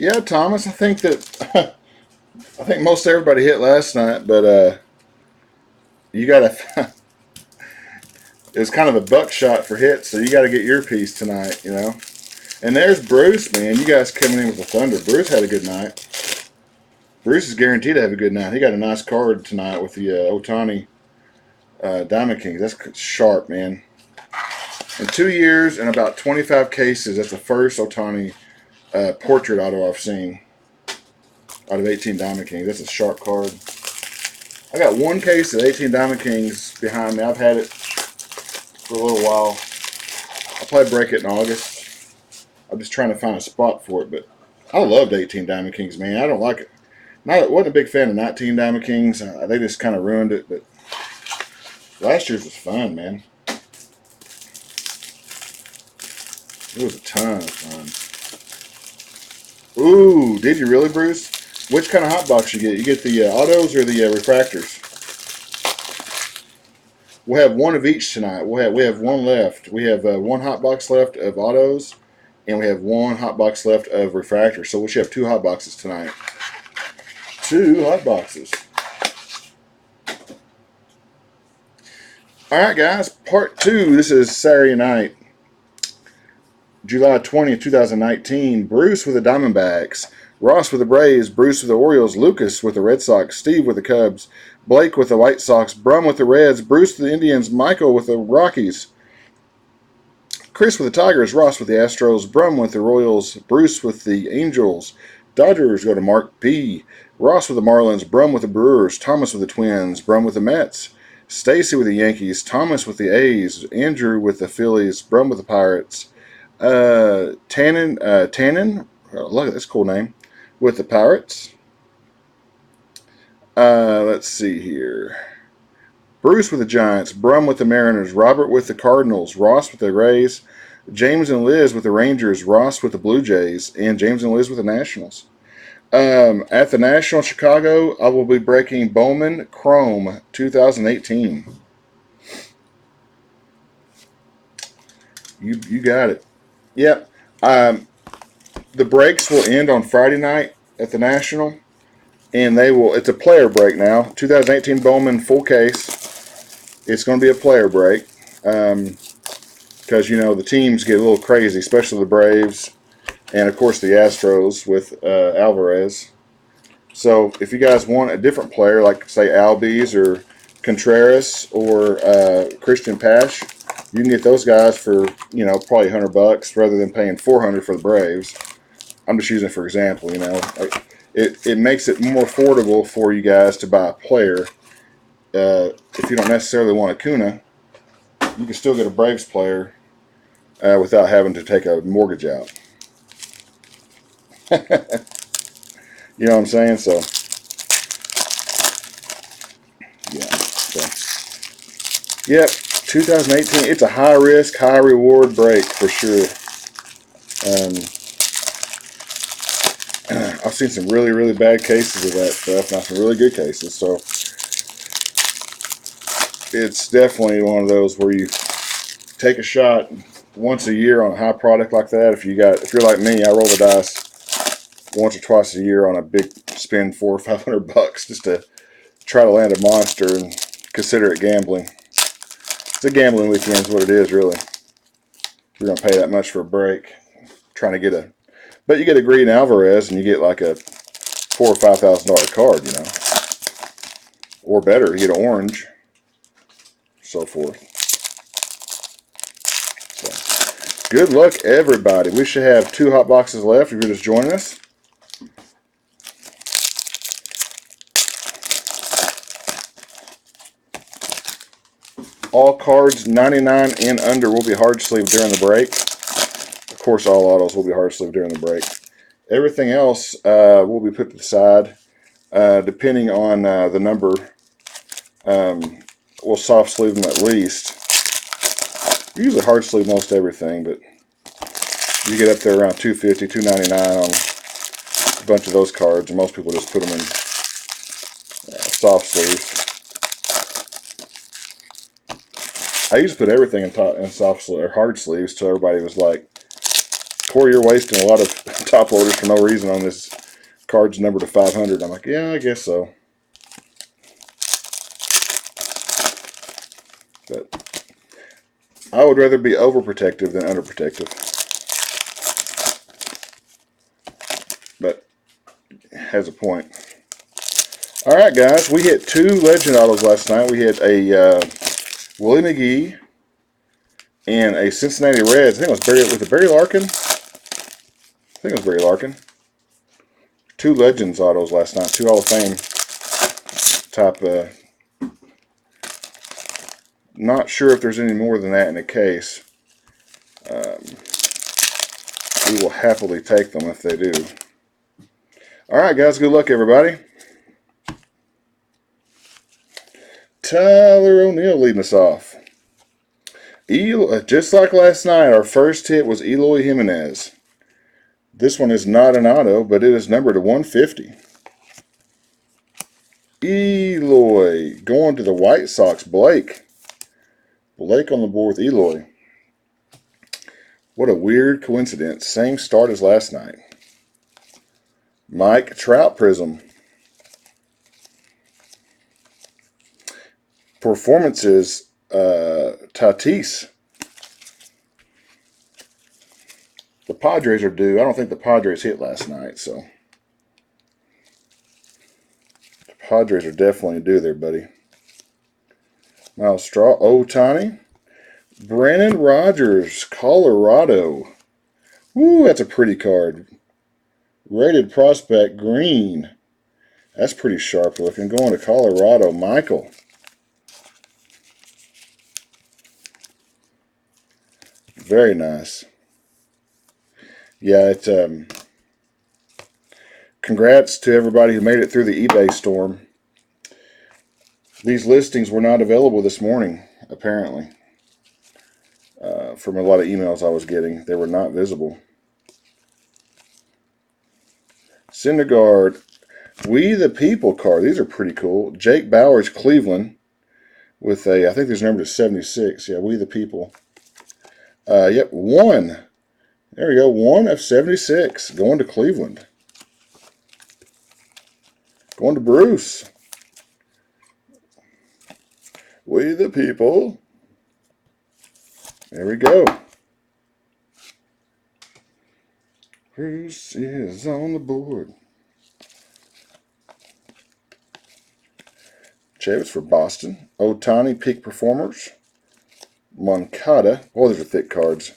Yeah, Thomas, I think that I think most everybody hit last night, but you got to. It was kind of a buckshot for hits, so you got to get your piece tonight, you know. And there's Bruce, man. You guys coming in with the thunder. Bruce had a good night. Bruce is guaranteed to have a good night. He got a nice card tonight with the Otani Diamond Kings. That's sharp, man. In 2 years and about 25 cases, that's the first Otani portrait auto I've seen out of 18 Diamond Kings. That's a sharp card. I got one case of 18 Diamond Kings behind me. I've had it for a little while. I'll probably break it in August. I'm just trying to find a spot for it, but I loved 18 Diamond Kings, man. I don't like it. Wasn't a big fan of 19 Diamond Kings. They just kind of ruined it, but last year's was fun, man. It was a ton of fun. Ooh, did you really, Bruce? Which kind of hot box you get? You get the autos or the refractors? We'll have one of each tonight. We have one left. We have one hot box left of autos, and we have one hot box left of refractors. So we should have two hot boxes tonight. Two hot boxes. All right, guys. Part 2. This is Saturday night, July 20th, 2019. Bruce with the Diamondbacks. Ross with the Braves. Bruce with the Orioles. Lucas with the Red Sox. Steve with the Cubs. Blake with the White Sox. Brum with the Reds. Bruce with the Indians. Michael with the Rockies. Chris with the Tigers. Ross with the Astros. Brum with the Royals. Bruce with the Angels. Dodgers go to Mark P. Ross with the Marlins. Brum with the Brewers. Thomas with the Twins. Brum with the Mets. Stacy with the Yankees. Thomas with the A's. Andrew with the Phillies. Brum with the Pirates. Tannen, look, that's a cool name, with the Pirates. Let's see here. Bruce with the Giants. Brum with the Mariners. Robert with the Cardinals. Ross with the Rays. James and Liz with the Rangers. Ross with the Blue Jays. And James and Liz with the Nationals. At the National Chicago, I will be breaking Bowman Chrome 2018. You got it. Yep. The breaks will end on Friday night at the National, and it's a player break now. 2018 Bowman full case. It's going to be a player break because, the teams get a little crazy, especially the Braves and, of course, the Astros with Alvarez. So if you guys want a different player, like, say, Albies or Contreras or Christian Pash, you can get those guys for, probably $100 rather than paying $400 for the Braves. I'm just using it for example, It makes it more affordable for you guys to buy a player. If you don't necessarily want Acuna, you can still get a Braves player without having to take a mortgage out. You know what I'm saying? So, yeah. So, yep. 2018, it's a high risk, high reward break for sure. I've seen some really, really bad cases of that stuff, not some really good cases. So it's definitely one of those where you take a shot once a year on a high product like that. If you're like me, I roll the dice once or twice a year on a big spend $400 or $500 just to try to land a monster and consider it gambling. It's a gambling weekend is what it is, really. You're going to pay that much for a break. Trying to but you get a green Alvarez and you get like a $4,000 or $5,000 card, Or better, you get an orange. So forth. So, good luck, everybody. We should have 2 hot boxes left if you're just joining us. All cards 99 and under will be hard sleeve during the break. Of course, all autos will be hard sleeve during the break. Everything else will be put to the side. Depending on the number, we'll soft sleeve them at least. We usually hard sleeve most everything, but you get up there around $250, $299 on a bunch of those cards, and most people just put them in soft sleeves. I used to put everything in soft sleeve or hard sleeves till everybody was like Corey, you're wasting a lot of top loaders for no reason on this card's numbered to 500. I'm like, yeah, I guess so. But I would rather be overprotective than underprotective. But has a point. All right, guys, we hit 2 Legend Autos last night. We hit a Willie McGee and a Cincinnati Reds. I think it was Barry Larkin. I think it was Barry Larkin. 2 Legends autos last night. 2 Hall of Fame type. Not sure if there's any more than that in the case. We will happily take them if they do. All right, guys. Good luck, everybody. Tyler O'Neill leading us off. Just like last night, our first hit was Eloy Jimenez. This one is not an auto, but it is numbered to 150. Eloy going to the White Sox. Blake on the board with Eloy. What a weird coincidence. Same start as last night. Mike Trout Prism. Performances, Tatis. The Padres are due. I don't think the Padres hit last night, so the Padres are definitely due there, buddy. Miles Straw, Ohtani. Brandon Rogers, Colorado. Ooh, that's a pretty card. Rated prospect, green. That's pretty sharp looking. Going to Colorado, Michael. Very nice. Yeah, congrats to everybody who made it through the eBay storm. These listings were not available this morning, apparently. From a lot of emails I was getting, they were not visible. Syndergaard, We the People card. These are pretty cool. Jake Bowers, Cleveland, with a, I think there's number to 76. Yeah, We the People. Yep, 1. There we go, 1 of 76. Going to Cleveland. Going to Bruce. We the People. There we go. Bruce is on the board. Chavis for Boston. Ohtani, Peak Performers. Moncada. Oh, those are thick cards.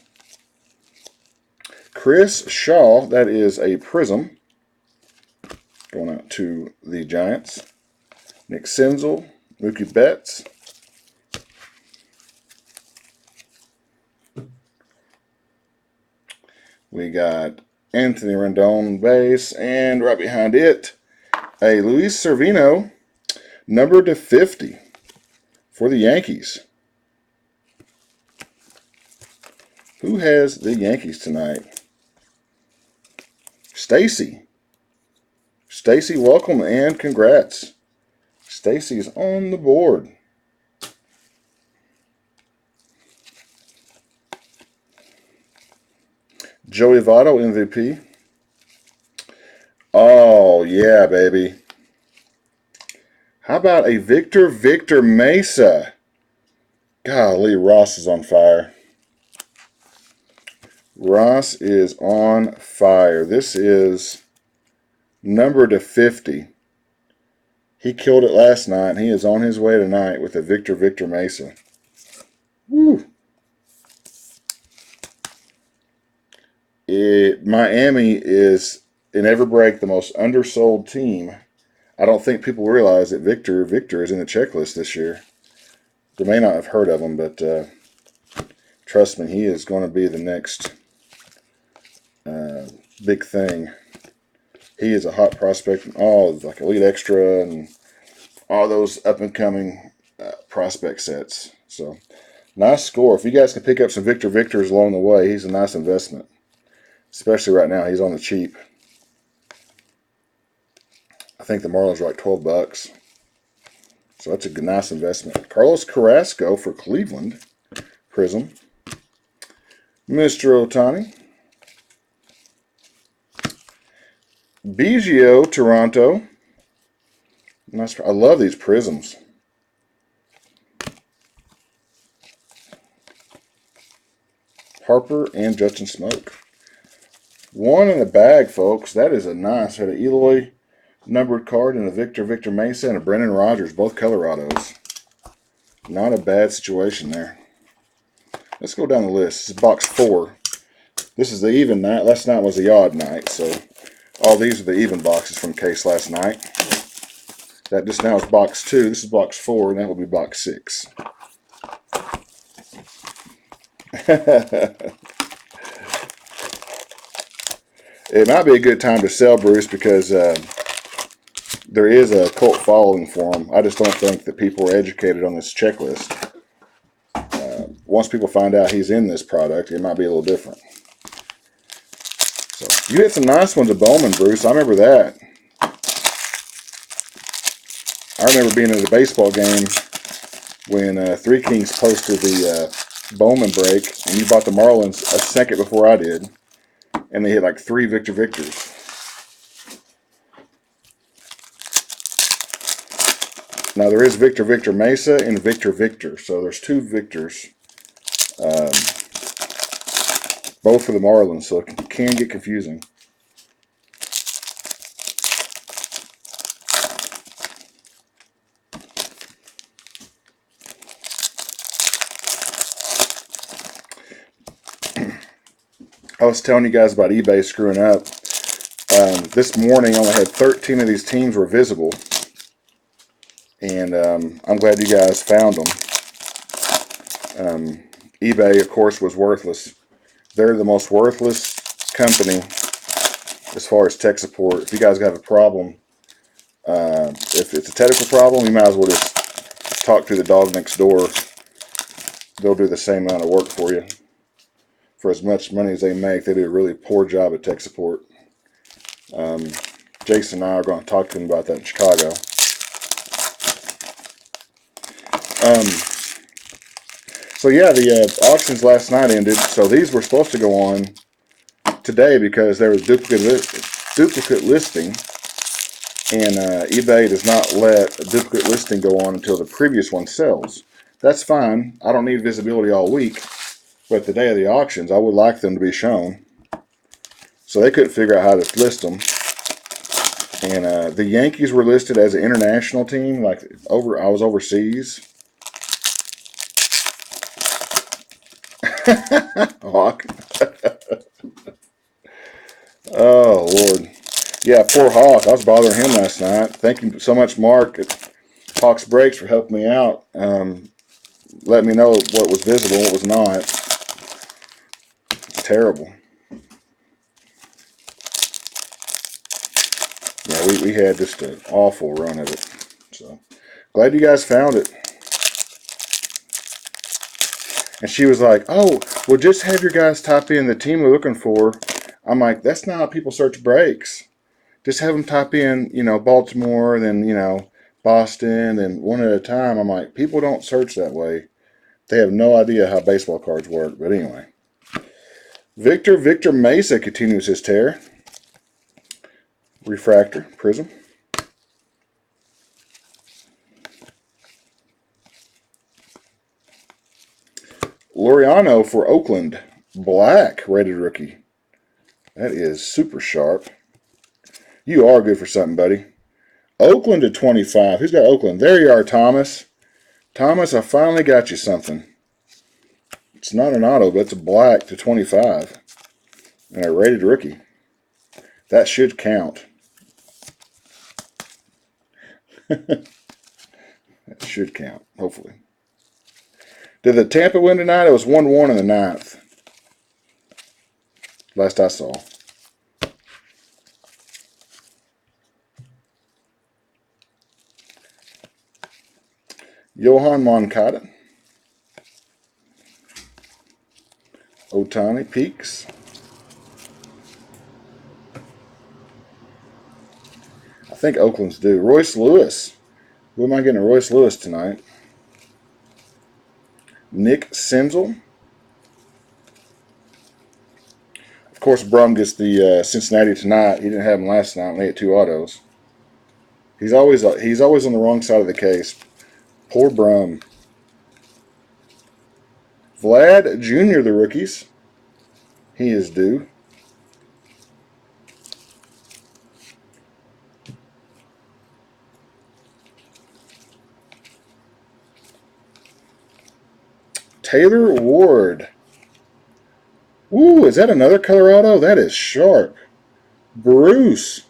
Chris Shaw. That is a Prism. Going out to the Giants. Nick Senzel. Mookie Betts. We got Anthony Rendon base, and right behind it, a Luis Cervino, numbered to 50 for the Yankees. Who has the Yankees tonight? Stacy. Stacy, welcome and congrats. Stacy's on the board. Joey Votto, MVP. Oh, yeah, baby. How about a Victor Mesa? Golly, Ross is on fire. Ross is on fire. This is numbered to 50. He killed it last night, and he is on his way tonight with a Victor Mesa. Woo. Miami is, in every break, the most undersold team. I don't think people realize that Victor is in the checklist this year. They may not have heard of him, but trust me, he is going to be the next big thing. He is a hot prospect in all, like Elite Extra and all those up-and-coming prospect sets. So, nice score. If you guys can pick up some Victors along the way, he's a nice investment. Especially right now, he's on the cheap. I think the Marlins are like $12. So that's a nice investment. Carlos Carrasco for Cleveland. Prism. Mr. Ohtani. Biggio, Toronto. Nice. I love these prisms. Harper and Justin Smoke. One in the bag, folks. That is a nice. Had an Eloy numbered card and a Victor Mesa and a Brendan Rodgers, both Colorados. Not a bad situation there. Let's go down the list. This is box 4. This is the even night. Last night was the odd night, so all these are the even boxes from case last night. That just now is box 2. This is box 4, and that will be box 6. It might be a good time to sell, Bruce, because there is a cult following for him. I just don't think that people are educated on this checklist. Once people find out he's in this product, it might be a little different. So you hit some nice ones at Bowman, Bruce. I remember that. I remember being at a baseball game when Three Kings posted the Bowman break, and you bought the Marlins a second before I did, and they hit like 3 Victors. Now there is Victor Mesa and Victor, so there's 2 Victors, both for the Marlins, so it can get confusing. I was telling you guys about eBay screwing up. This morning I only had 13 of these teams were visible. And I'm glad you guys found them. eBay, of course, was worthless. They're the most worthless company as far as tech support. If you guys have a problem, if it's a technical problem, you might as well just talk to the dog next door. They'll do the same amount of work for you. For as much money as they make, they do a really poor job at tech support. Jason and I are going to talk to them about that in Chicago. So yeah, the auctions last night ended. So these were supposed to go on today because there was duplicate listing, and eBay does not let a duplicate listing go on until the previous one sells. That's fine. I don't need visibility all week, but the day of the auctions, I would like them to be shown. So they couldn't figure out how to list them. And the Yankees were listed as an international team, like I was overseas. Hawk. Oh, Lord. Yeah, poor Hawk. I was bothering him last night. Thank you so much, Mark, at Hawk's Breaks, for helping me out. Let me know what was visible and what was not. It's terrible. Yeah, we had just an awful run of it. So, glad you guys found it. And she was like, oh, well, just have your guys type in the team we're looking for. I'm like, that's not how people search breaks. Just have them type in, Baltimore, then, Boston, and one at a time. I'm like, people don't search that way. They have no idea how baseball cards work. But anyway. Victor Mesa continues his tear. Refractor, prism. Laureano for Oakland. Black rated rookie. That is super sharp. You are good for something, buddy. Oakland to 25. Who's got Oakland? There you are, Thomas. Thomas, I finally got you something. It's not an auto, but it's a black to 25. And a rated rookie. That should count. That should count, hopefully. Did the Tampa win tonight? It was 1-1 in the 9th. Last I saw. Johan Moncada. Otani Peaks. I think Oakland's due. Royce Lewis. Who am I getting a Royce Lewis tonight? Nick Senzel. course, Brum gets the Cincinnati tonight. He didn't have him last night. They had 2 autos. He's always on the wrong side of the case. Poor Brum. Vlad Jr., the rookies. He is due. Taylor Ward. Ooh, is that another Colorado? That is sharp. Bruce.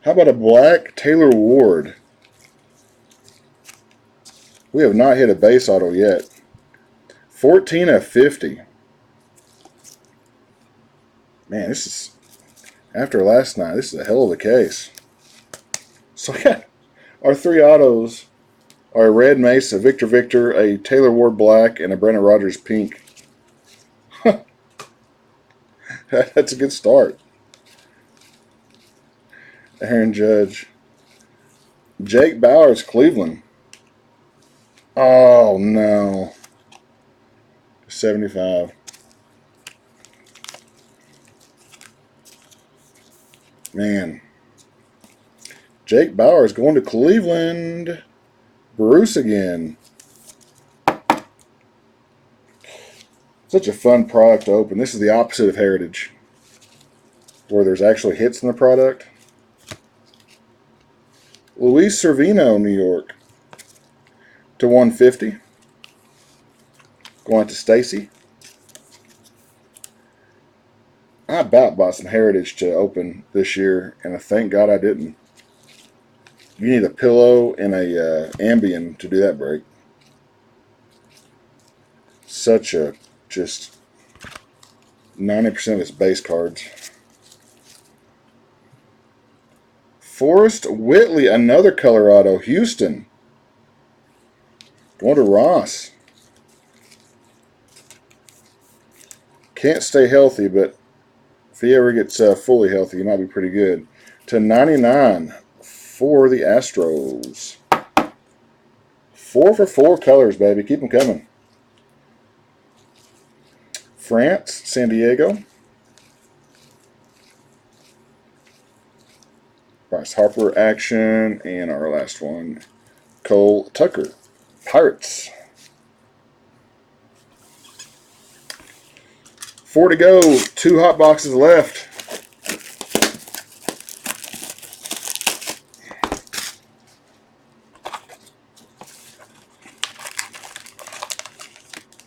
How about a black Taylor Ward? We have not hit a base auto yet. 14 of 50. Man, this is, after last night, this is a hell of a case. So yeah, our 3 autos are a red Mace, a Victor Victor, a Taylor Ward black, and a Brendan Rodgers pink. That's a good start. Aaron Judge. Jake Bowers, Cleveland. Oh, no. 75. Man. Jake Bowers going to Cleveland. Bruce again. Such a fun product to open. This is the opposite of Heritage, where there's actually hits in the product. Luis Servino, New York, to 150. Going to Stacy. I about bought some Heritage to open this year, and I thank God I didn't. You need a pillow and a Ambien to do that break. Such a, just 90% of its base cards. Forrest Whitley, another Colorado, Houston. Going to Ross. Can't stay healthy, but if he ever gets fully healthy, he might be pretty good. To 99 for the Astros. 4 for 4 colors, baby. Keep them coming. France, San Diego. Bryce Harper action. And our last one, Cole Tucker, Pirates. 4 to go. 2 hot boxes left.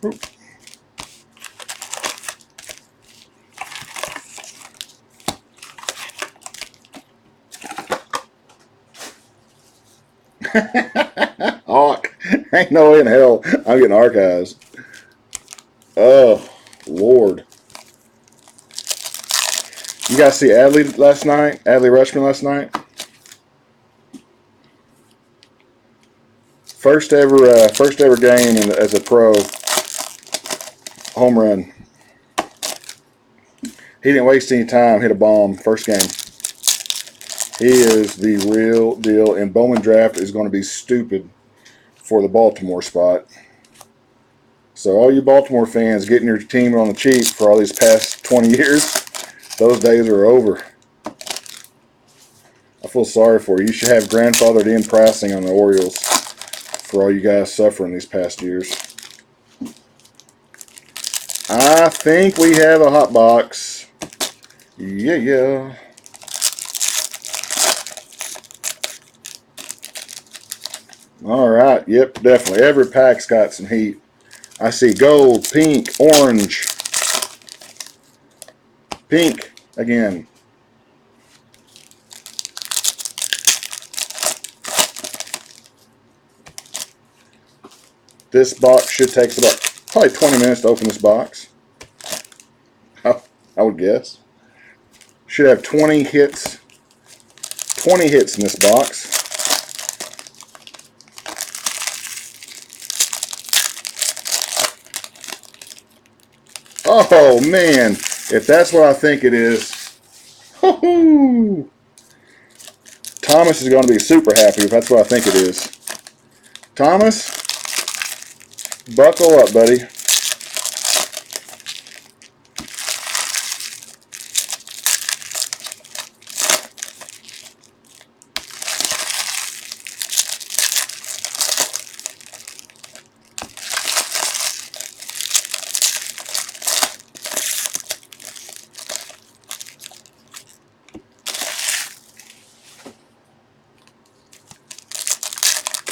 Oop. Hawk. Ain't no way in hell I'm getting archives. Oh, Lord. You guys see Adley last night? Adley Rutschman last night? First ever game as a pro. Home run. He didn't waste any time. Hit a bomb. First game. He is the real deal. And Bowman Draft is going to be stupid for the Baltimore spot. So all you Baltimore fans getting your team on the cheap for all these past 20 years, those days are over. I feel sorry for you. You should have grandfathered in pricing on the Orioles for all you guys suffering these past years. I think we have a hot box. Yeah. All right. Yep, definitely. Every pack's got some heat. I see gold, pink, orange. Pink again. This box should take about probably 20 minutes to open this box. I would guess. Should have 20 hits. 20 hits in this box. Oh, man. If that's what I think it is. Thomas is going to be super happy if that's what I think it is. Thomas, buckle up, buddy.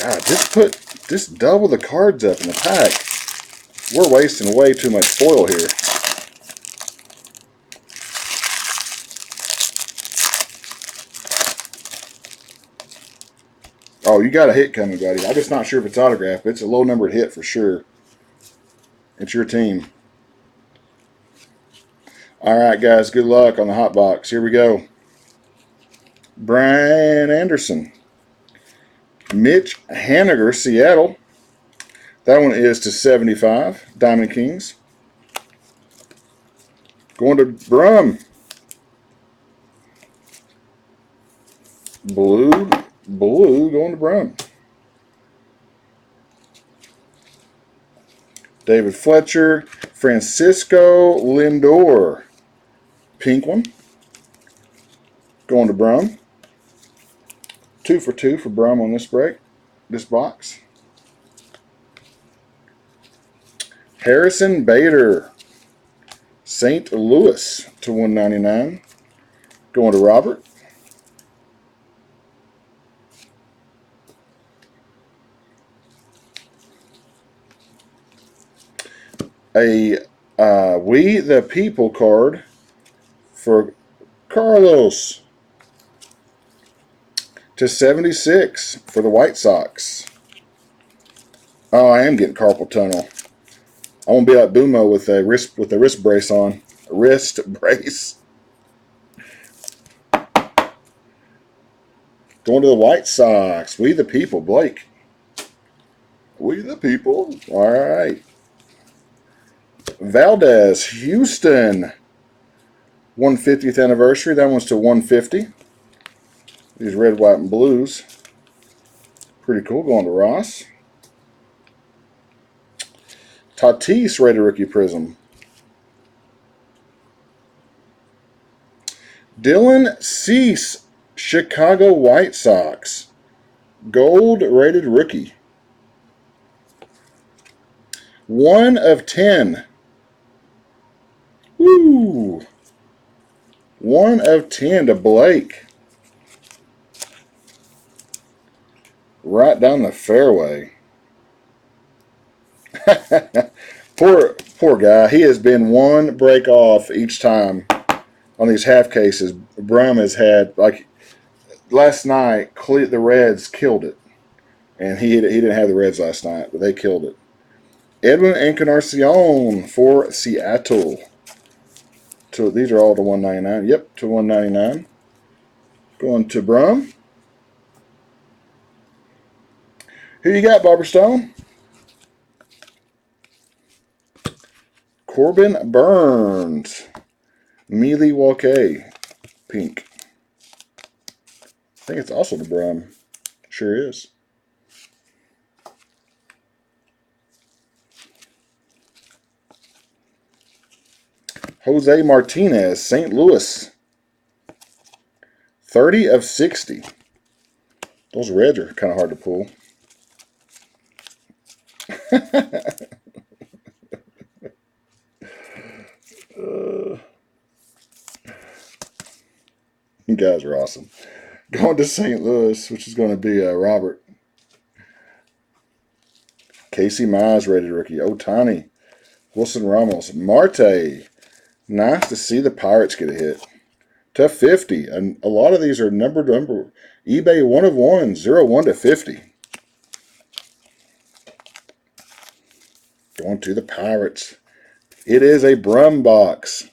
God, just double the cards up in the pack. We're wasting way too much foil here. Oh, you got a hit coming, buddy. I'm just not sure if it's autographed, but it's a low-numbered hit for sure. It's your team. All right, guys, good luck on the hot box. Here we go. Brian Anderson. Mitch Haniger, Seattle. That one is to 75. Diamond Kings. Going to Brum. Blue going to Brum. David Fletcher. Francisco Lindor. Pink one. Going to Brum. 2 for 2 for Brum on this break. This box. Harrison Bader. St. Louis to 199. Going to Robert. A We the People card for Carlos to 76 for the White Sox. Oh, I am getting carpal tunnel. I won't be like Boomo with a wrist brace on. Wrist brace. Going to the White Sox. We the People, Blake. We the People. All right. Valdez, Houston. 150th anniversary. That one's to 150. These red, white, and blues. Pretty cool. Going to Ross. Tatis, rated rookie prism. Dylan Cease, Chicago White Sox. Gold rated rookie. 1 of 10. Woo! 1 of 10 to Blake. Right down the fairway. Poor guy. He has been one break off each time on these half cases. Brum has had, like, last night, the Reds killed it. And he didn't have the Reds last night, but they killed it. Edwin Encarnacion for Seattle. So these are all to 199. Yep, to 199. Going to Brum. Who you got, Barbara Stone? Corbin Burns. Milwaukee. Pink. I think it's also the Brum. Sure is. Jose Martinez, St. Louis. 30 of 60. Those reds are kind of hard to pull. You guys are awesome. Going to St. Louis, which is going to be Robert. Casey Mize, rated rookie. Otani. Wilson Ramos. Marte. Nice to see the Pirates get a hit. To 50. And a lot of these are numbered. eBay 1 of 1. 01 to 50. Going to the Pirates. It is a Brum box.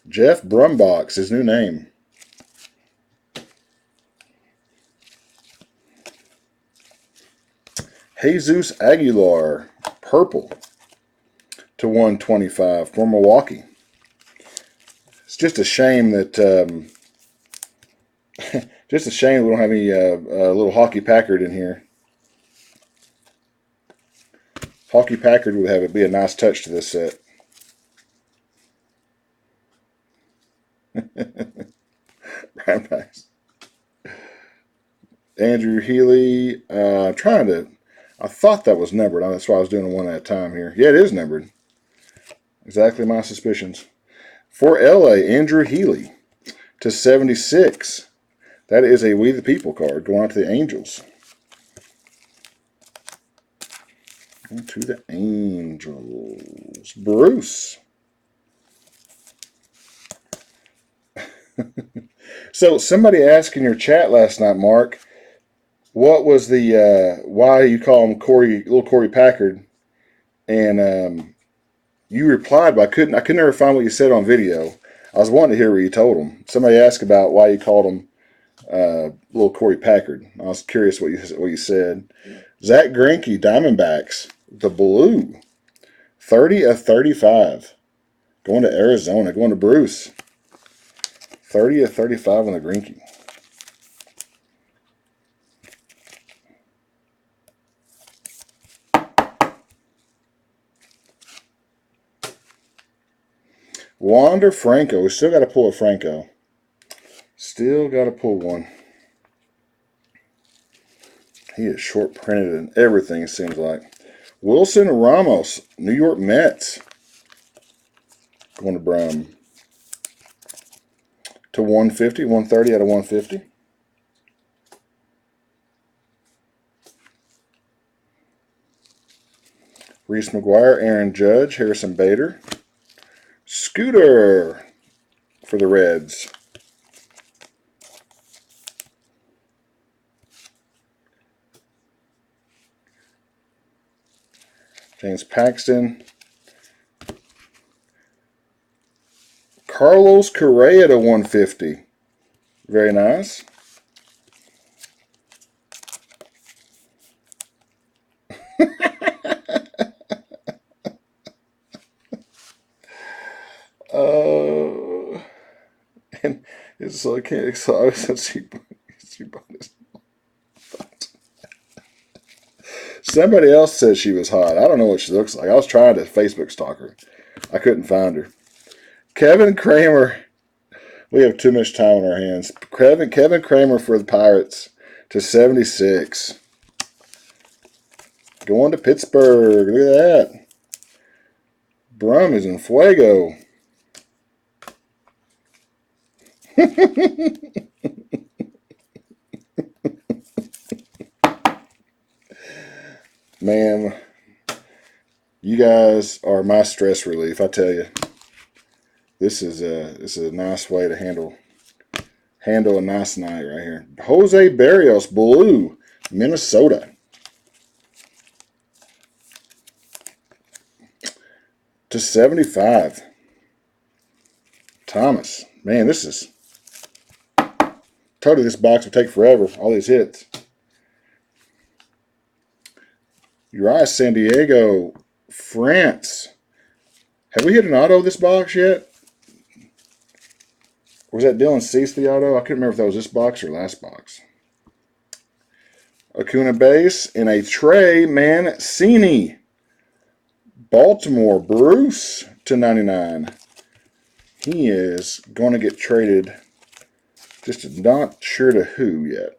Jeff Brumbox, his new name. Jesus Aguilar, purple to 125 for Milwaukee. It's just a shame that we don't have any little Hockey Packard in here. Hockey Packard would be a nice touch to this set. Nice. Andrew Healy. I thought that was numbered. That's why I was doing one at a time here. Yeah, it is numbered. Exactly my suspicions. For LA, Andrew Healy to 76. That is a We the People card going out to the Angels. To the Angels. Bruce. So somebody asked in your chat last night, Mark, what was the why you call him little Corey Packard? And you replied, but I couldn't never find what you said on video. I was wanting to hear what you told him. Somebody asked about why you called him little Corey Packard. I was curious what you said. Zach Greinke, Diamondbacks, the blue, 30/35, going to Arizona, going to Bruce. 30/35 on the Greinke. Wander Franco. We still got to pull a Franco. Still got to pull one. He is short printed in everything, it seems like. Wilson Ramos, New York Mets. Going to Brum. To 150, 130 out of 150. Reese McGuire, Aaron Judge, Harrison Bader. Scooter for the Reds. James Paxton. Carlos Correa to 150. Very nice. And it's so I can't. So somebody else says she was hot. I don't know what she looks like. I was trying to Facebook stalk her. I couldn't find her. Kevin Kramer. We have too much time on our hands. Kevin Kramer for the Pirates to 76. Going to Pittsburgh. Look at that. Brum is in fuego. Man, you guys are my stress relief, I tell you. This is a nice way to handle a nice night right here. Jose Barrios, blue, Minnesota. To 75. Thomas. Man, this is totally, this box will take forever. All these hits. Urias San Diego, France. Have we hit an auto this box yet? Or was that Dylan Cease the auto? I couldn't remember if that was this box or last box. Acuna base in a Trey Mancini. Baltimore, Bruce to 99. He is going to get traded. Just not sure to who yet.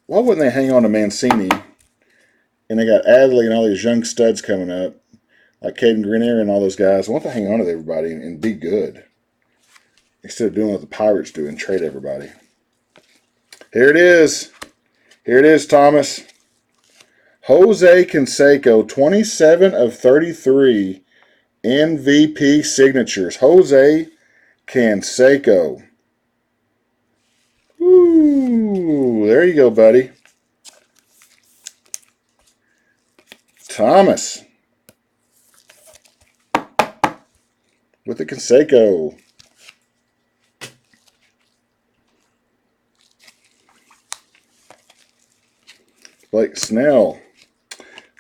Why wouldn't they hang on to Mancini? And they got Adley and all these young studs coming up, like Caden Grenier and all those guys. Why don't they hang on to everybody and be good? Instead of doing what the Pirates do and trade everybody. Here it is. Here it is, Thomas. Jose Canseco, 27/33 MVP signatures. Jose Canseco. Ooh, there you go, buddy. Thomas with the Canseco. Blake Snell.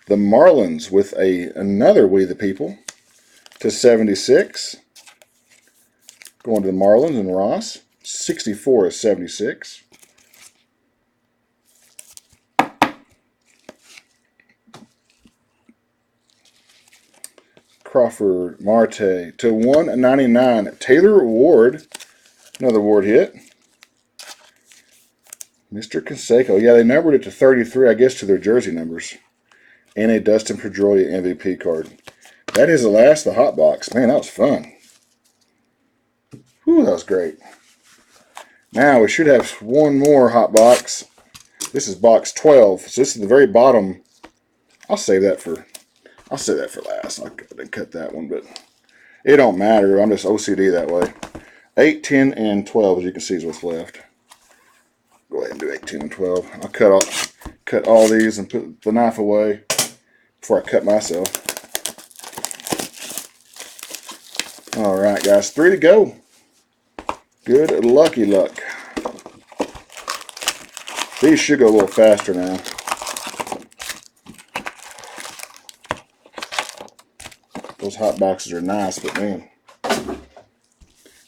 The Marlins with another We the People to 76. Going to the Marlins and Ross. 64/76. Crawford Marte to 199. Taylor Ward. Another Ward hit. Mr. Canseco. Yeah, they numbered it to 33, I guess, to their jersey numbers. And a Dustin Pedroia MVP card. That is the last of the hot box. Man, that was fun. Whew, that was great. Now we should have one more hot box This is box 12. So this is the very bottom. I'll save that for last. I didn't cut that one, but it don't matter. I'm just OCD that way. 8, 10, and 12, as you can see, is what's left. Go ahead and do 8, 10, and 12. I'll cut all these and put the knife away before I cut myself. All right, guys, 3 to go. Good lucky luck. These should go a little faster now. Those hot boxes are nice, but man,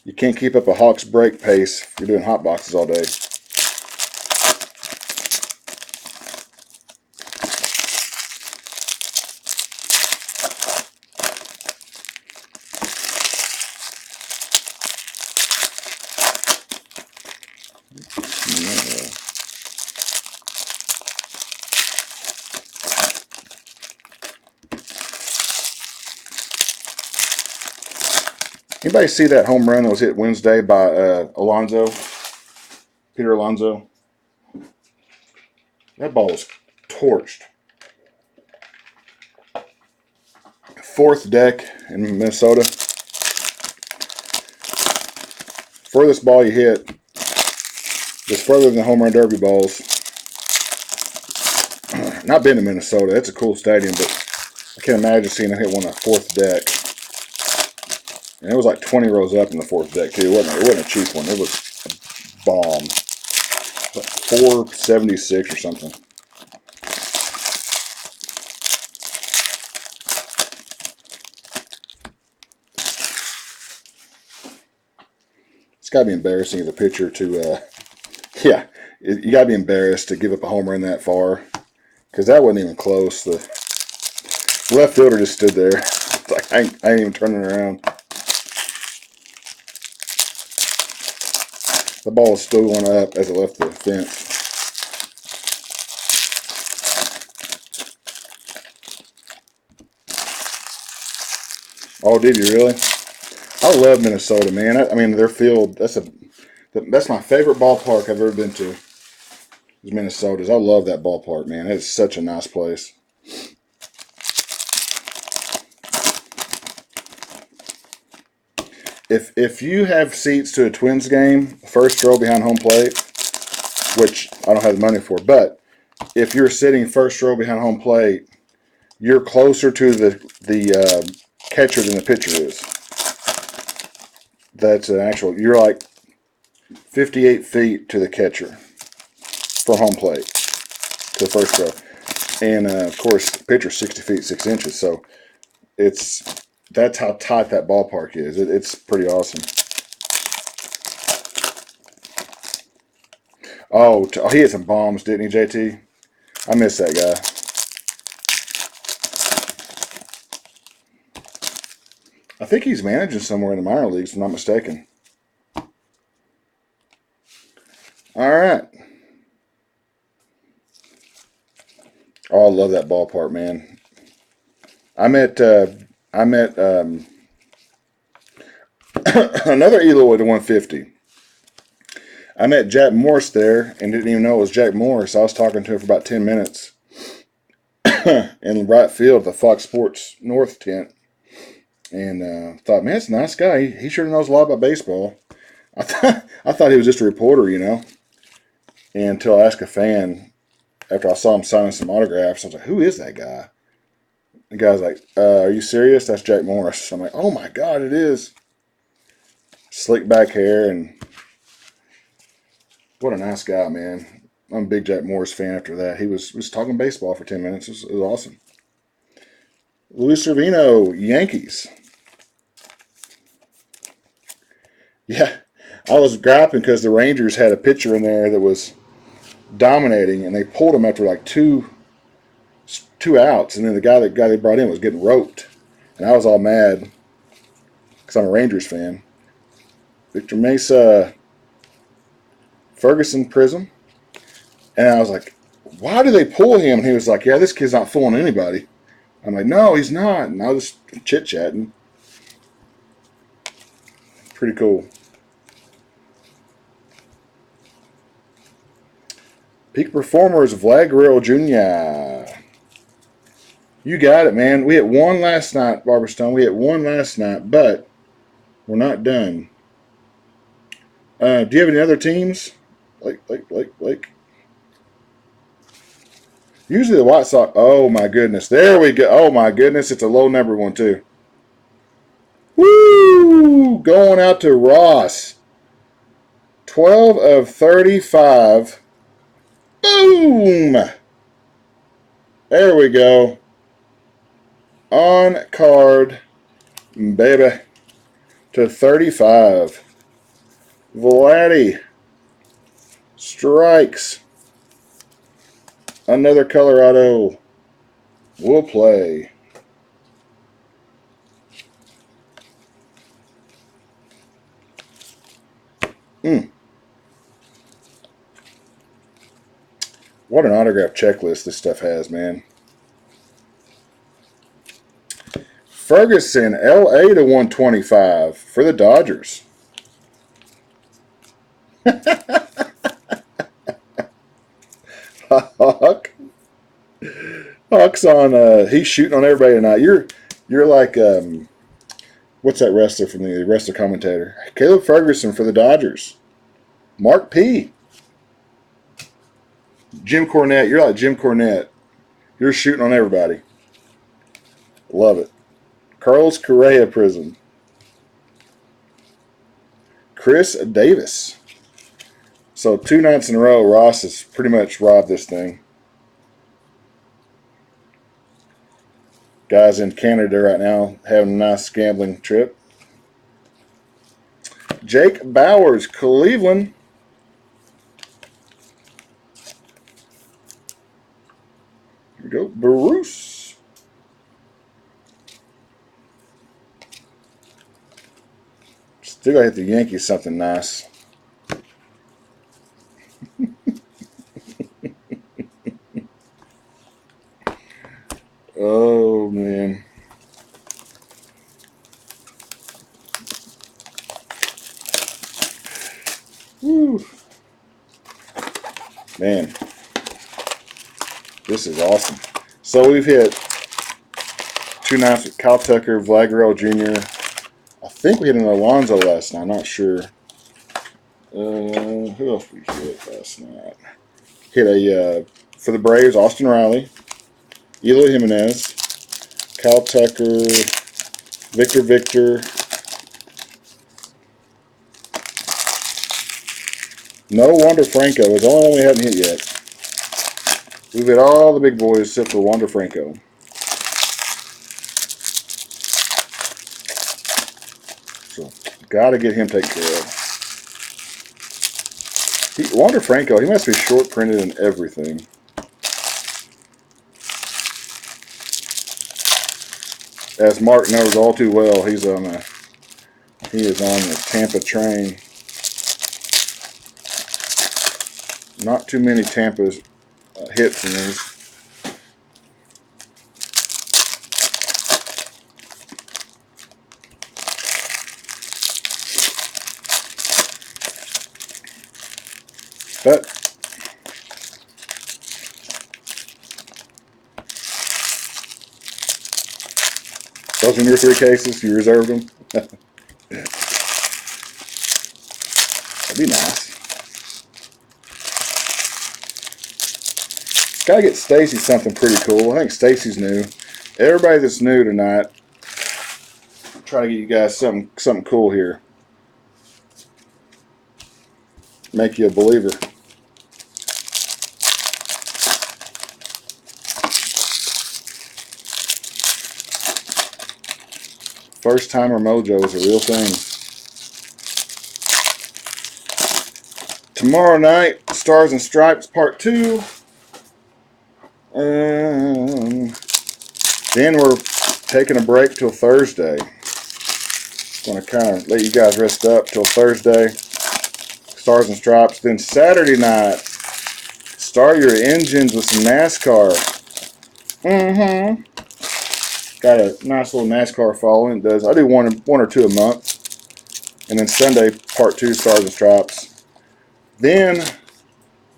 you can't keep up a Hawks break pace if you're doing hot boxes all day. Anybody see that home run that was hit Wednesday by Peter Alonso? That ball was torched. 4th deck in Minnesota. Furthest ball you hit was further than the home run derby balls. Not been to Minnesota. That's a cool stadium, but I can't imagine seeing him hit one on the 4th deck. And it was like 20 rows up in the 4th deck too. It wasn't a cheap one. It was a bomb. Like 476 or something. It's got to be embarrassing as a pitcher to, yeah, you got to be embarrassed to give up a home run that far, because that wasn't even close. The left fielder just stood there. It's like, I ain't even turning around. The ball was still going up as it left the fence. Oh, did you really? I love Minnesota, man. I mean, their field, that's my favorite ballpark I've ever been to. Is Minnesota's. I love that ballpark, man. It's such a nice place. If you have seats to a Twins game, first row behind home plate, which I don't have the money for, but if you're sitting first row behind home plate, you're closer to the catcher than the pitcher is. That's an actual. You're like 58 feet to the catcher from home plate to the first row, and of course, the pitcher's 60 feet 6 inches. So that's how tight that ballpark is. It's pretty awesome. Oh, he hit some bombs, didn't he, JT? I miss that guy. I think he's managing somewhere in the minor leagues, if I'm not mistaken. All right. Oh, I love that ballpark, man. I met another Eloy to 150. I met Jack Morris there and didn't even know it was Jack Morris. I was talking to him for about 10 minutes in the right field at the Fox Sports North tent. And thought, man, that's a nice guy. He sure knows a lot about baseball. I thought he was just a reporter, you know. And until I asked a fan after I saw him signing some autographs, I was like, who is that guy? The guy's like, are you serious? That's Jack Morris. I'm like, oh my God, it is. Slick back hair, and what a nice guy, man. I'm a big Jack Morris fan after that. He was talking baseball for 10 minutes. It was awesome. Luis Servino, Yankees. Yeah, I was griping because the Rangers had a pitcher in there that was dominating, and they pulled him after like two outs, and then the guy they brought in was getting roped, and I was all mad because I'm a Rangers fan. Victor Mesa, Ferguson Prism, and I was like, why do they pull him? And he was like, yeah, this kid's not fooling anybody. I'm like, no, he's not. And I was just chit-chatting. Pretty cool. Peak Performers, Vlad Guerrero Jr. You got it, man. We hit one last night, Barbara Stone. We hit one last night, but we're not done. Do you have any other teams? Like. Usually the White Sox. Oh, my goodness. There we go. Oh, my goodness. It's a low number one, too. Woo! Going out to Ross. 12 of 35. Boom! There we go. On card, baby, to 35. Vladdy strikes. Another Colorado will play. What an autograph checklist this stuff has, man. Ferguson, LA to 125 for the Dodgers. Hawk's on. He's shooting on everybody tonight. You're like what's that wrestler from the wrestler commentator? Caleb Ferguson for the Dodgers. Mark P. Jim Cornette. You're like Jim Cornette. You're shooting on everybody. Love it. Carlos Correa Prism. Chris Davis. So 2 nights in a row, Ross has pretty much robbed this thing. Guys in Canada right now having a nice gambling trip. Jake Bowers, Cleveland. Here we go. Bruce. Still got to hit the Yankees something nice. Oh, man. Woo. Man. This is awesome. So we've hit 2 nights with Kyle Tucker, Vlad Guerrero Jr. I think we hit an Alonso last night. I'm not sure. Who else we hit last night? Hit a, for the Braves, Austin Riley, Eloy Jimenez, Kyle Tucker, Victor. No Wander Franco is the only one we haven't hit yet. We've hit all the big boys except for Wander Franco. So, got to get him taken care of. Wander Franco, he must be short printed and everything. As Mark knows all too well, he is on the Tampa train. Not too many Tampa's hits in these. But those are your 3 cases. You reserved them. That'd be nice. Gotta get Stacy something pretty cool. I think Stacy's new. Everybody that's new tonight, try to get you guys something cool here. Make you a believer. First timer mojo is a real thing. Tomorrow night, Stars and Stripes Part 2. Then we're taking a break till Thursday. Going to kind of let you guys rest up till Thursday. Stars and Stripes. Then Saturday night, start your engines with some NASCAR. Got a nice little NASCAR following. It does. I do one or two a month. And then Sunday, Part 2, Stars and Stripes. Then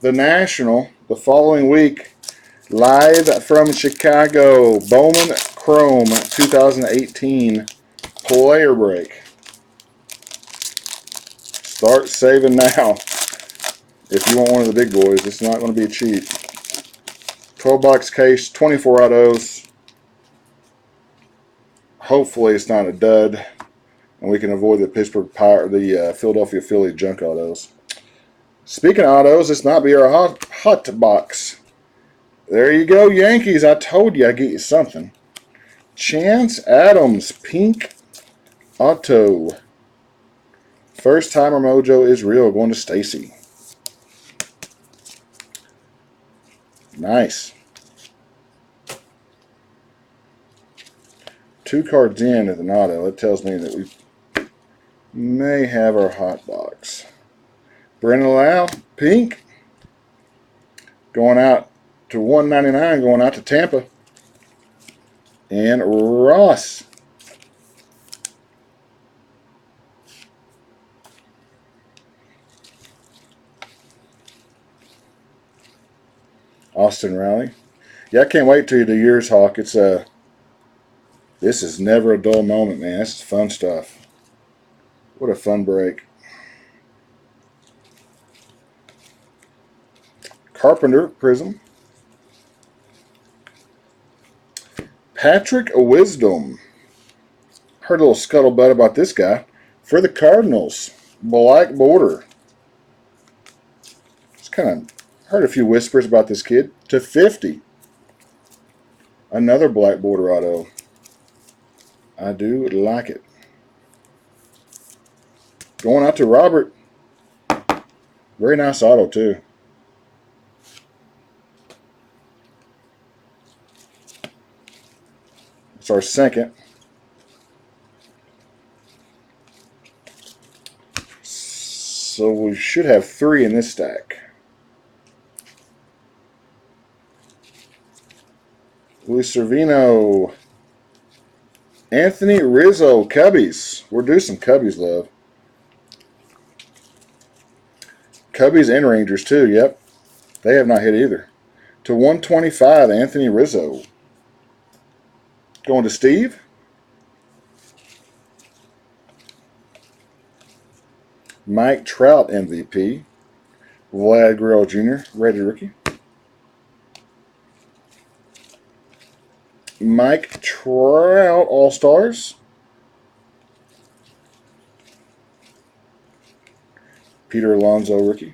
the National, the following week, live from Chicago, Bowman Chrome 2018 player break. Start saving now if you want one of the big boys. It's not going to be cheap. 12-box case, 24 autos. Hopefully it's not a dud, and we can avoid the Philadelphia Philly junk autos. Speaking of autos, this might be our hot box. There you go, Yankees. I told you I'd get you something. Chance Adams, pink auto. First timer mojo is real. Going to Stacy. Nice. 2 cards in at an auto. That tells me that we may have our hot box. Brennan Lau, pink. Going out to 199, going out to Tampa. And Ross. Austin Riley. Yeah, I can't wait till you do yours, Hawk. This is never a dull moment, man. This is fun stuff. What a fun break. Carpenter, Prism. Patrick Wisdom. Heard a little scuttlebutt about this guy. For the Cardinals, black border. Just kind of heard a few whispers about this kid. To 50. Another black border auto. I do like it. Going out to Robert. Very nice auto, too. It's our second. So we should have 3 in this stack. Luis Servino. Anthony Rizzo, Cubbies. We're due some Cubbies love. Cubbies and Rangers too, yep. They have not hit either. To 125, Anthony Rizzo. Going to Steve. Mike Trout, MVP. Vlad Guerrero Jr., rated rookie. Mike Trout, All-Stars. Peter Alonso, rookie.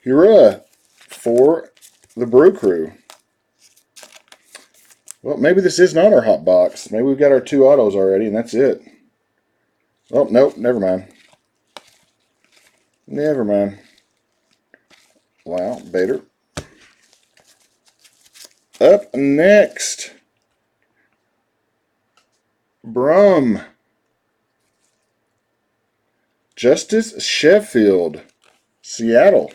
Hura for the Brew Crew. Well, maybe this is not our hot box. Maybe we've got our 2 autos already, and that's it. Oh, nope, never mind. Never mind. Wow, Bader. Up next, Brum. Justice Sheffield, Seattle.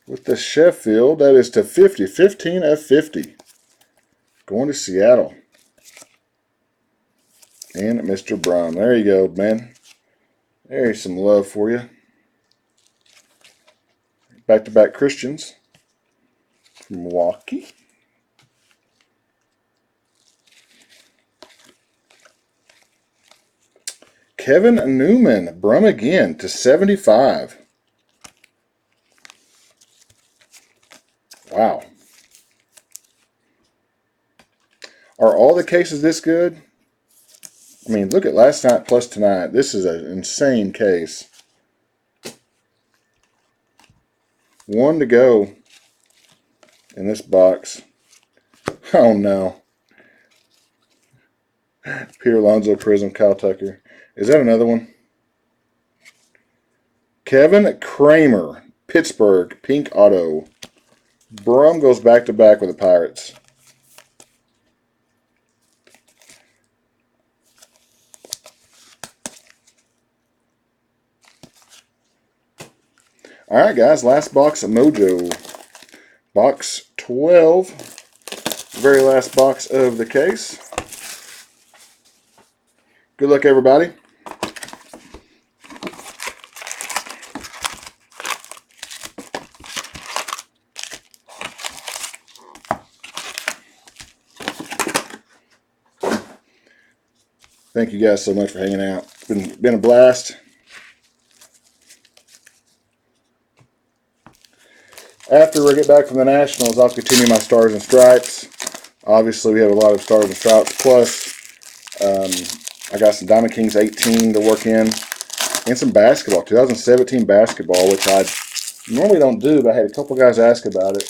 With the Sheffield, that is to 50. 15 of 50. Going to Seattle. And Mr. Brum. There you go, man. There's some love for you. Back-to-back Christians. From Milwaukee. Kevin Newman, Brum again to 75. Wow. Are all the cases this good? I mean, look at last night plus tonight. This is an insane case. 1 to go in this box. Oh, no. Peter Alonso, Prism, Kyle Tucker. Is that another one? Kevin Kramer, Pittsburgh, pink auto. Brum goes back-to-back with the Pirates. All right, guys, last box of Mojo. Box 12. Very last box of the case. Good luck, everybody. Thank you guys so much for hanging out. It's been a blast. After we get back from the Nationals, I'll continue my Stars and Stripes. Obviously, we have a lot of Stars and Stripes. Plus, I got some Diamond Kings 18 to work in. And some basketball, 2017 basketball, which I normally don't do, but I had a couple guys ask about it.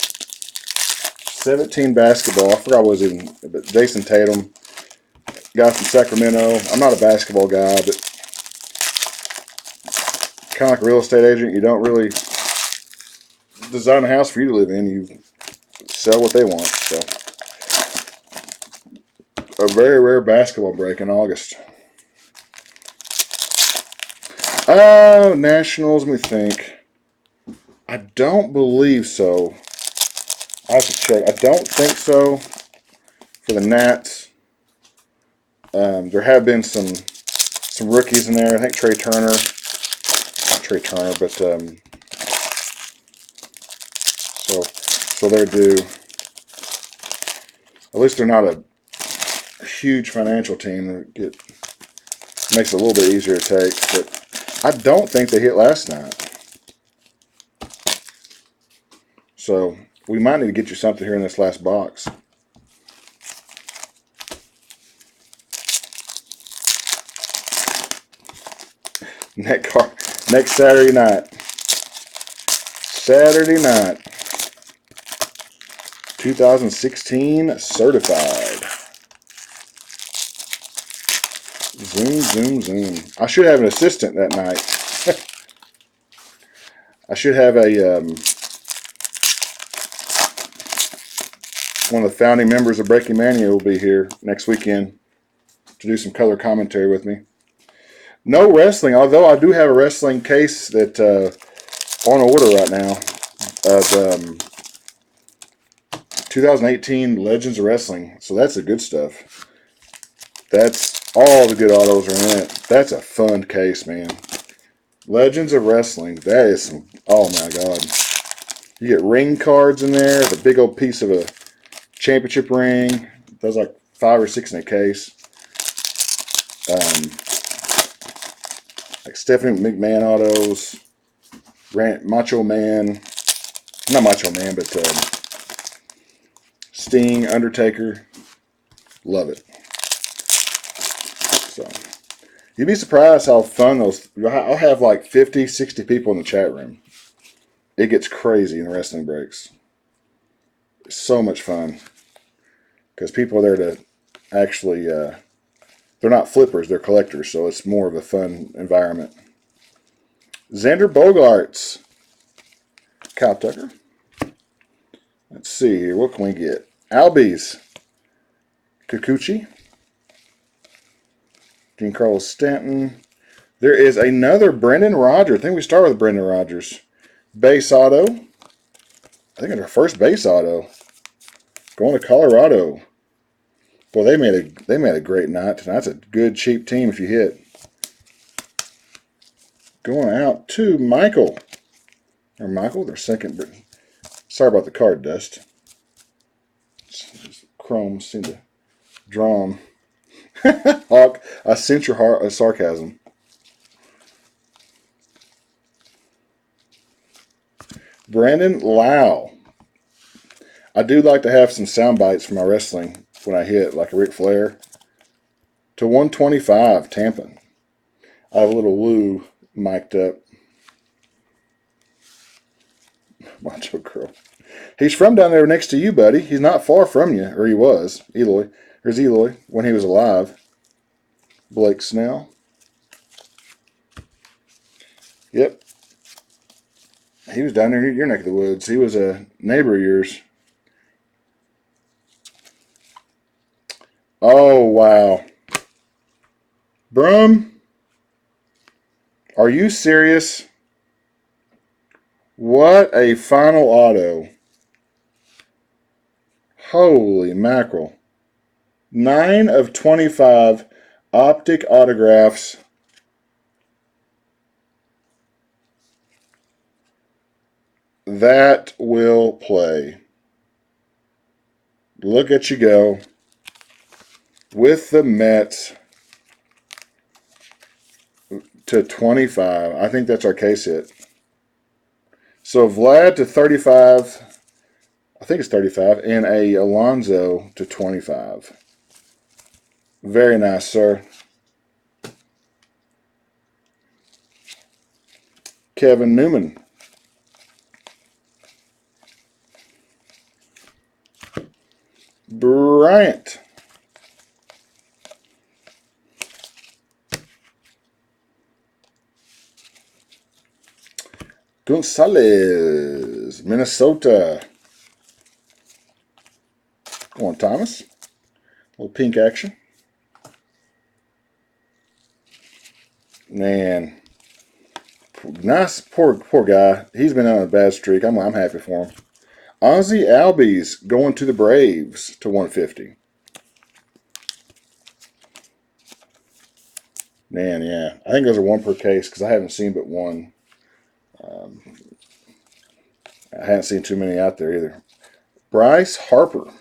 17 basketball. I forgot what it was even, but Jason Tatum, guy from Sacramento. I'm not a basketball guy, but kind of like a real estate agent, you don't really design a house for you to live in. You sell what they want. So, a very rare basketball break in August. Nationals, let me think. I don't believe so. I have to check. I don't think so for the Nats. There have been some rookies in there. I think Trey Turner. Not Trey Turner, but so they're due. At least they're not a huge financial team. It makes it a little bit easier to take. But I don't think they hit last night. So we might need to get you something here in this last box. Next Saturday night. 2016 certified. Zoom, zoom, zoom. I should have an assistant that night. I should have a one of the founding members of Breaking Mania will be here next weekend to do some color commentary with me. No wrestling, although I do have a wrestling case that on order right now of 2018 Legends of Wrestling. So that's the good stuff. That's all the good autos are in it. That's a fun case, man. Legends of Wrestling. That is some. Oh my God. You get ring cards in there. The big old piece of a championship ring. There's like 5 or 6 in a case. Like Stephanie McMahon autos. Macho Man. Not Macho Man, but Sting, Undertaker. Love it. So, you'd be surprised how fun those. I'll have like 50, 60 people in the chat room. It gets crazy in the wrestling breaks. It's so much fun. Because people are there to actually, they're not flippers, they're collectors, so it's more of a fun environment. Xander Bogaerts. Kyle Tucker. Let's see here, what can we get? Albies. Kikuchi. Giancarlo Stanton. There is another Brendan Rodgers. I think we start with Brendan Rodgers. Base auto. I think it's our first base auto. Going to Colorado. Boy, they made a great night tonight. That's a good cheap team if you hit. Going out to Michael. Or Michael, their second. Sorry about the card dust. Chrome seemed to draw them. Hawk, I sense your sarcasm. Brandon Lau. I do like to have some sound bites for my wrestling when I hit, like a Ric Flair. To 125, Tampa. I have a little Lou mic'd up. Macho Girl. He's from down there next to you, buddy. He's not far from you, or he was. Eloy. There's Eloy when he was alive. Blake Snell. Yep. He was down there in your neck of the woods. He was a neighbor of yours. Oh, wow. Brum, are you serious? What a final auto. Holy mackerel. 9 of 25 Optic autographs. That will play. Look at you go. With the Mets. to 25. I think that's our case hit. So Vlad to 35. I think it's 35. And a Alonso to 25. Very nice, sir. Kevin Newman. Bryant. Gonzalez, Minnesota. Go on, Thomas. A little pink action. Man. Nice. Poor guy. He's been on a bad streak. I'm happy for him. Ozzy Albies going to the Braves to 150. Man, yeah. I think those are one per case because I haven't seen but one. I haven't seen too many out there either. Bryce Harper,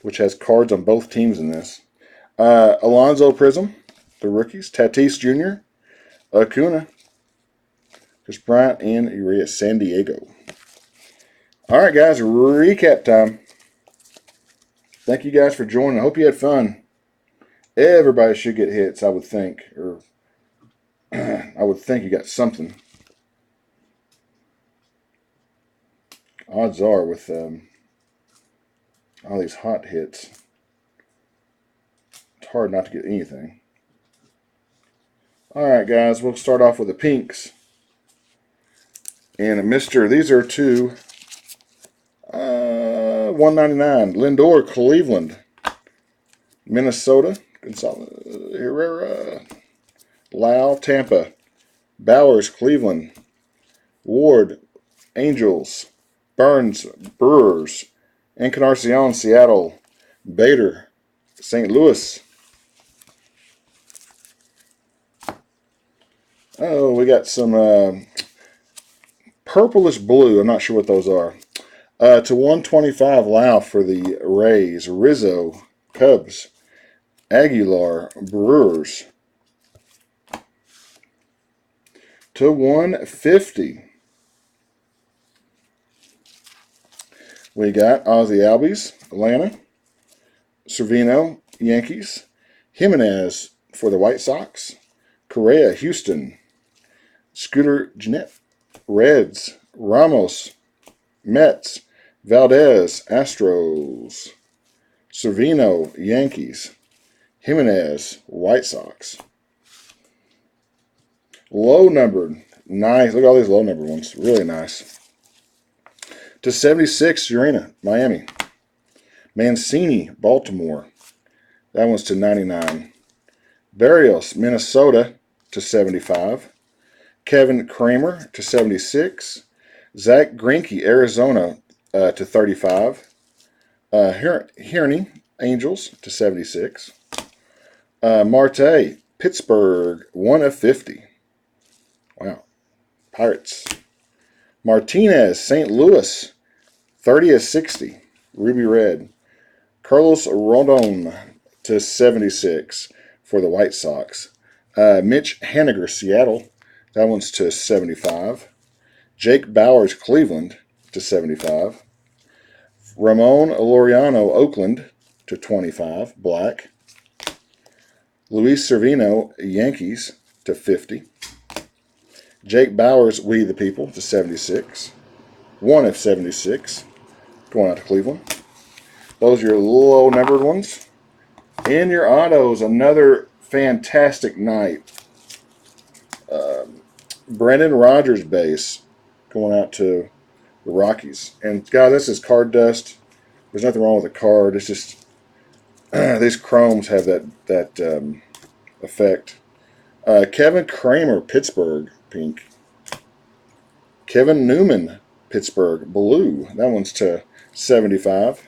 which has cards on both teams in this. Alonzo Prism, the rookies. Tatis Jr., Acuna, Chris Bryant, and Urias, San Diego. All right, guys, recap time. Thank you guys for joining. I hope you had fun. Everybody should get hits, I would think. Or I would think you got something. Odds are with all these hot hits, it's hard not to get anything. All right, guys, we'll start off with the pinks. And these are two 199. Lindor, Cleveland. Minnesota, Gonzalez, Herrera. Lau, Tampa. Bowers, Cleveland. Ward, Angels. Burns, Brewers. Encarnacion, Seattle. Bader, St. Louis. Oh, we got some purplish blue. I'm not sure what those are. To 125, Lau for the Rays. Rizzo, Cubs. Aguilar, Brewers. To 150, we got Ozzy Albies, Atlanta. Cervino, Yankees. Jimenez for the White Sox. Correa, Houston. Scooter Gennett, Reds. Ramos, Mets. Valdez, Astros. Cervino, Yankees. Jimenez, White Sox. Low numbered. Nice. Look at all these low numbered ones. Really nice. To 76, Urena, Miami. Mancini, Baltimore. That one's to 99. Barrios, Minnesota, to 75. Kevin Kramer, to 76. Zach Greinke, Arizona, to 35. Hearney, Angels, to 76. Marte, Pittsburgh, 1 of 50. Wow. Pirates. Martinez, St. Louis, 30 of 60. Ruby Red. Carlos Rodon to 76 for the White Sox. Mitch Haniger, Seattle. That one's to 75. Jake Bowers, Cleveland, to 75. Ramon Laureano, Oakland, to 25. Black. Luis Cervino, Yankees, to 50. Jake Bowers, We the People, to 76. 1 of 76. Going out to Cleveland. Those are your low numbered ones. In your autos, another fantastic night. Brendan Rodgers base going out to the Rockies. And guys, this is card dust. There's nothing wrong with the card. It's just these chromes have that effect. Kevin Kramer, Pittsburgh, pink. Kevin Newman, Pittsburgh, blue. That one's to 75.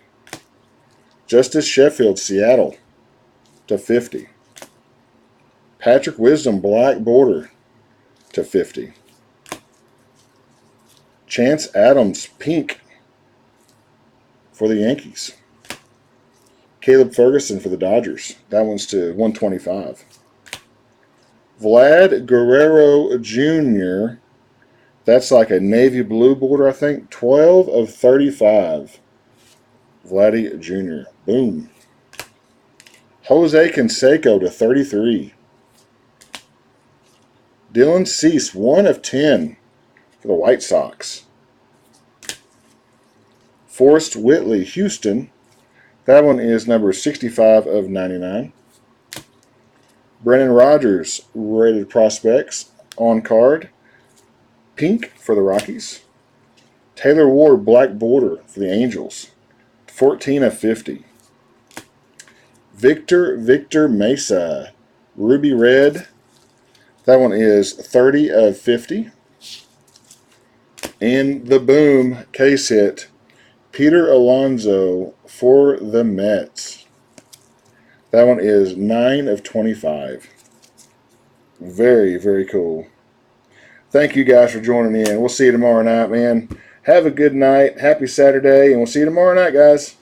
Justice Sheffield, Seattle, to 50. Patrick Wisdom, black border, to 50. Chance Adams, pink, for the Yankees. Caleb Ferguson for the Dodgers. That one's to 125. Vlad Guerrero Jr. That's like a navy blue border, I think. 12 of 35. Vladdy Jr. Boom. Jose Canseco to 33. Dylan Cease, 1 of 10 for the White Sox. Forrest Whitley, Houston. That one is number 65 of 99. Brennan Rodgers, rated prospects, on card. Pink for the Rockies. Taylor Ward, black border for the Angels. 14 of 50. Victor Mesa, ruby red. That one is 30 of 50. And the boom case hit, Peter Alonso for the Mets. That one is 9 of 25. Very, very cool. Thank you guys for joining in. We'll see you tomorrow night, man. Have a good night. Happy Saturday, and we'll see you tomorrow night, guys.